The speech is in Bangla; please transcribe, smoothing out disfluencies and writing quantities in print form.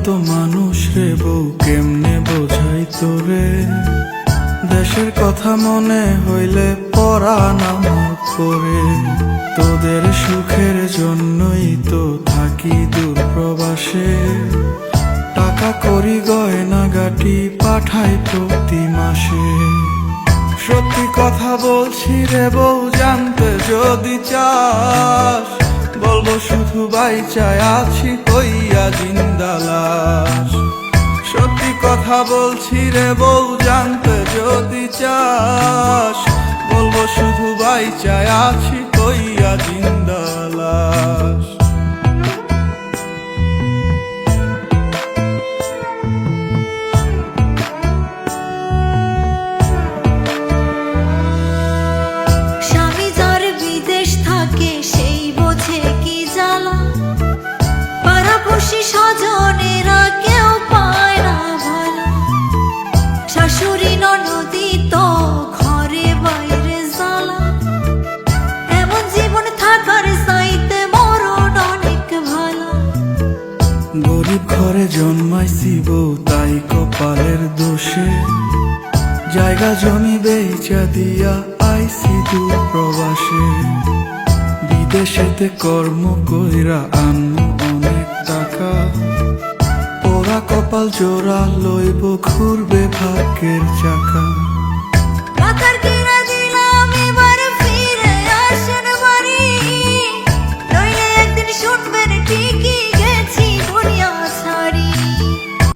কত মানুষ রে বউ, কেমনে বোঝাই তোরে। দেশের কথা মনে হইলে পরাণ আমার করে। তোদের সুখের জন্যই তো থাকি দূর প্রবাসে। টাকা করি গয়না গাটি পাঠাই প্রতি মাসে। সত্যি কথা বলছি রে বউ, জানতে যদি চাস, বলবো শুধু বাইচায় আছি কইয়া জিন্দা লাশ। সত্যি কথা বলছি রে বউ, জানতে যদি চাস, বলবো শুধু বাইচায় আছি কইয়া জিন্দা লাশ। স্বামী যার বিদেশ থাকে সেই বোঝে কি জ্বালা। পাড়াপড়শি স্বজনেরা কেউ পায় না ভালো। শাশুড়ি ননদি তো ঘরে বাইরে জ্বালা। এমন জীবন থাকার চাইতে মরণ অনেক ভালো। গরিব ঘরে জন্মাইছি বউ, তাই কপালের দোষে। জায়গা জমি বেচা দিয়া আইছি দূর প্রবাসে। বিদেশেতে কর্ম কইরা আনমু অনেক টাকা। ওরা কপাল জোড়া লইব, ঘুরবে ভাগ্যের চাকা। টাকার